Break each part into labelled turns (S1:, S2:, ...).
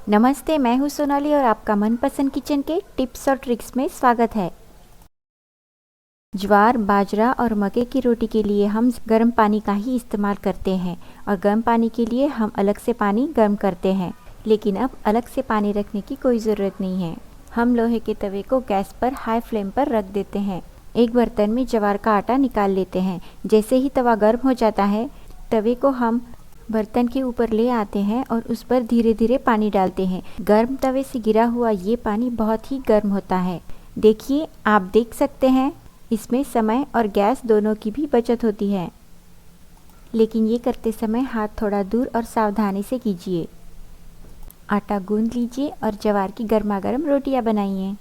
S1: नमस्ते, मैं हूँ सोनाली और आपका मनपसंद किचन के टिप्स और ट्रिक्स में स्वागत है। ज्वार, बाजरा और मक्के की रोटी के लिए हम गर्म पानी का ही इस्तेमाल करते हैं और गर्म पानी के लिए हम अलग से पानी गर्म करते हैं। लेकिन अब अलग से पानी रखने की कोई ज़रूरत नहीं है। हम लोहे के तवे को गैस पर हाई फ्लेम पर रख देते हैं। एक बर्तन में ज्वार का आटा निकाल लेते हैं। जैसे ही तवा गर्म हो जाता है, तवे को हम बर्तन के ऊपर ले आते हैं और उस पर धीरे धीरे पानी डालते हैं। गर्म तवे से गिरा हुआ ये पानी बहुत ही गर्म होता है। देखिए, आप देख सकते हैं इसमें समय और गैस दोनों की भी बचत होती है। लेकिन ये करते समय हाथ थोड़ा दूर और सावधानी से कीजिए। आटा गूंद लीजिए और ज्वार की गर्मा गर्म रोटियां बनाइए।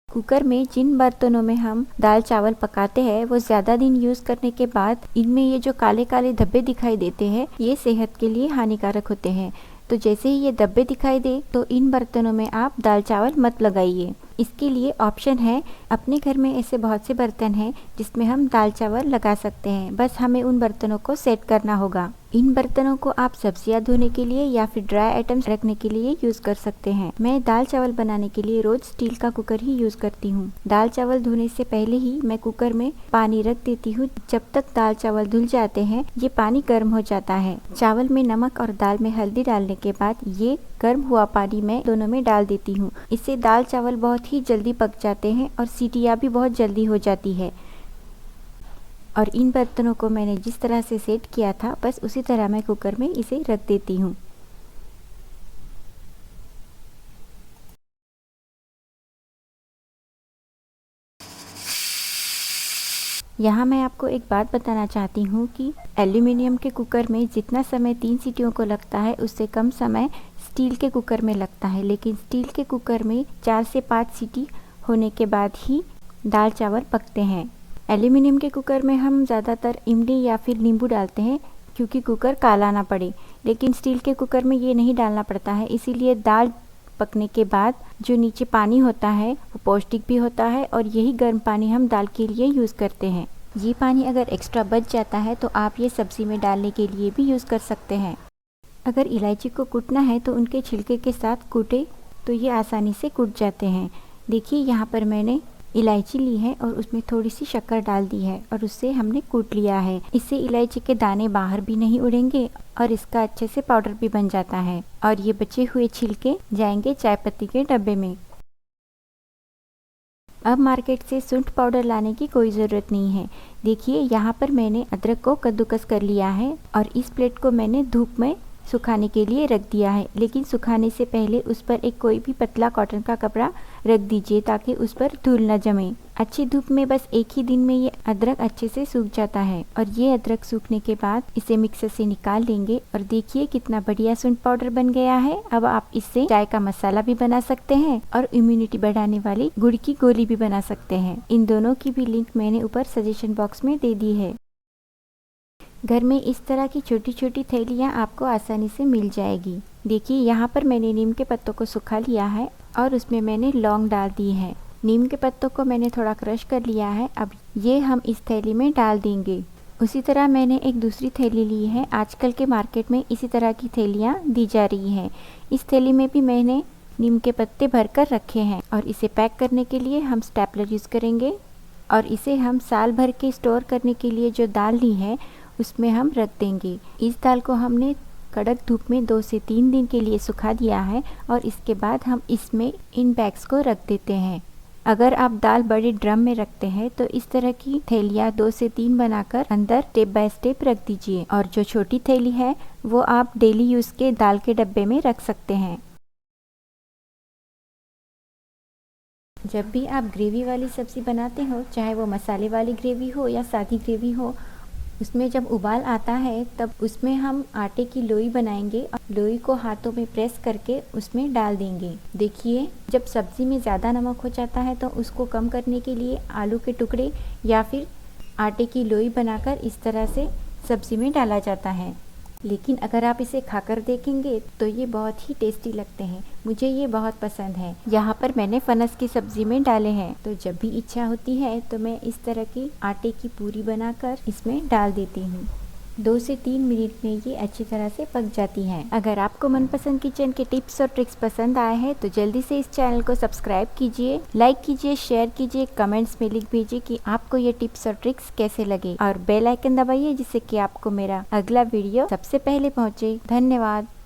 S1: कुकर में जिन बर्तनों में हम दाल चावल पकाते हैं वो ज़्यादा दिन यूज़ करने के बाद इनमें ये जो काले काले धब्बे दिखाई देते हैं, ये सेहत के लिए हानिकारक होते हैं। तो जैसे ही ये धब्बे दिखाई दे तो इन बर्तनों में आप दाल चावल मत लगाइए। इसके लिए ऑप्शन है, अपने घर में ऐसे बहुत से बर्तन हैं जिसमें हम दाल चावल लगा सकते हैं। बस हमें उन बर्तनों को सेट करना होगा। इन बर्तनों को आप सब्जियां धोने के लिए या फिर ड्राई आइटम्स रखने के लिए यूज कर सकते हैं। मैं दाल चावल बनाने के लिए रोज स्टील का कुकर ही यूज करती हूँ। दाल चावल धोने से पहले ही मैं कुकर में पानी रख देती हूँ। जब तक दाल चावल धुल जाते हैं ये पानी गर्म हो जाता है। चावल में नमक और दाल में हल्दी डालने के बाद ये गर्म हुआ पानी मैं दोनों में डाल देती हूँ। इससे दाल चावल बहुत ही जल्दी पक जाते हैं और सीटियाँ भी बहुत जल्दी हो जाती है। और इन बर्तनों को मैंने जिस तरह से सेट किया था बस उसी तरह मैं कुकर में इसे रख देती हूँ। यहाँ मैं आपको एक बात बताना चाहती हूँ कि एल्यूमिनियम के कुकर में जितना समय 3 सीटियों को लगता है उससे कम समय स्टील के कुकर में लगता है। लेकिन स्टील के कुकर में 4 से 5 सीटी होने के बाद ही दाल चावल पकते हैं। एल्यूमिनियम के कुकर में हम ज़्यादातर इमली या फिर नींबू डालते हैं क्योंकि कुकर काला ना पड़े। लेकिन स्टील के कुकर में ये नहीं डालना पड़ता है, इसीलिए दाल पकने के बाद जो नीचे पानी होता है वो पौष्टिक भी होता है और यही गर्म पानी हम दाल के लिए यूज़ करते हैं। ये पानी अगर एक्स्ट्रा बच जाता है तो आप ये सब्ज़ी में डालने के लिए भी यूज़ कर सकते हैं। अगर इलायची को कूटना है तो उनके छिलके के साथ कूटे तो ये आसानी से कूट जाते हैं। देखिए, यहाँ पर मैंने इलायची ली है और उसमें थोड़ी सी शक्कर डाल दी है और उससे हमने कूट लिया है। इससे इलायची के दाने बाहर भी नहीं उड़ेंगे और इसका अच्छे से पाउडर भी बन जाता है और ये बचे हुए छिलके जाएंगे चाय पत्ती के डब्बे में। अब मार्केट से सूंठ पाउडर लाने की कोई ज़रूरत नहीं है। देखिए, यहाँ पर मैंने अदरक को कद्दूकस कर लिया है और इस प्लेट को मैंने धूप में सुखाने के लिए रख दिया है। लेकिन सुखाने से पहले उस पर एक कोई भी पतला कॉटन का कपड़ा रख दीजिए ताकि उस पर धूल न जमे। अच्छी धूप में बस एक ही दिन में ये अदरक अच्छे से सूख जाता है और ये अदरक सूखने के बाद इसे मिक्सर से निकाल लेंगे और देखिए कितना बढ़िया सूंठ पाउडर बन गया है। अब आप इससे चाय का मसाला भी बना सकते हैं और इम्यूनिटी बढ़ाने वाली गुड़ की गोली भी बना सकते हैं। इन दोनों की भी लिंक मैंने ऊपर सजेशन बॉक्स में दे दी है। घर में इस तरह की छोटी छोटी थैलियाँ आपको आसानी से मिल जाएगी। देखिए, यहाँ पर मैंने नीम के पत्तों को सुखा लिया है और उसमें मैंने लौंग डाल दी है। नीम के पत्तों को मैंने थोड़ा क्रश कर लिया है। अब ये हम इस थैली में डाल देंगे। उसी तरह मैंने एक दूसरी थैली ली है। आजकल के मार्केट में इसी तरह की थैलियाँ दी जा रही हैं। इस थैली में भी मैंने नीम के पत्ते भर कर रखे हैं और इसे पैक करने के लिए हम स्टेपलर यूज़ करेंगे और इसे हम साल भर के स्टोर करने के लिए जो दाल ली है उसमें हम रख देंगे। इस दाल को हमने कड़क धूप में 2 से 3 दिन के लिए सुखा दिया है और इसके बाद हम इसमें इन बैग्स को रख देते हैं। अगर आप दाल बड़े ड्रम में रखते हैं तो इस तरह की थैलियाँ 2 से 3 बनाकर अंदर स्टेप बाय स्टेप रख दीजिए और जो छोटी थैली है वो आप डेली यूज़ के दाल के डब्बे में रख सकते हैं। जब भी आप ग्रेवी वाली सब्ज़ी बनाते हो, चाहे वो मसाले वाली ग्रेवी हो या सादी ग्रेवी हो, उसमें जब उबाल आता है तब उसमें हम आटे की लोई बनाएंगे और लोई को हाथों में प्रेस करके उसमें डाल देंगे। देखिए, जब सब्ज़ी में ज़्यादा नमक हो जाता है तो उसको कम करने के लिए आलू के टुकड़े या फिर आटे की लोई बनाकर इस तरह से सब्ज़ी में डाला जाता है। लेकिन अगर आप इसे खाकर देखेंगे तो ये बहुत ही टेस्टी लगते हैं। मुझे ये बहुत पसंद है। यहाँ पर मैंने फनस की सब्जी में डाले हैं, तो जब भी इच्छा होती है तो मैं इस तरह की आटे की पूरी बनाकर इसमें डाल देती हूँ। 2 से 3 मिनट में ये अच्छी तरह से पक जाती हैं। अगर आपको मनपसंद किचन के टिप्स और ट्रिक्स पसंद आए हैं तो जल्दी से इस चैनल को सब्सक्राइब कीजिए, लाइक कीजिए, शेयर कीजिए, कमेंट्स में लिख भेजिए कि आपको ये टिप्स और ट्रिक्स कैसे लगे और बेल आइकन दबाइए जिससे कि आपको मेरा अगला वीडियो सबसे पहले पहुंचे। धन्यवाद।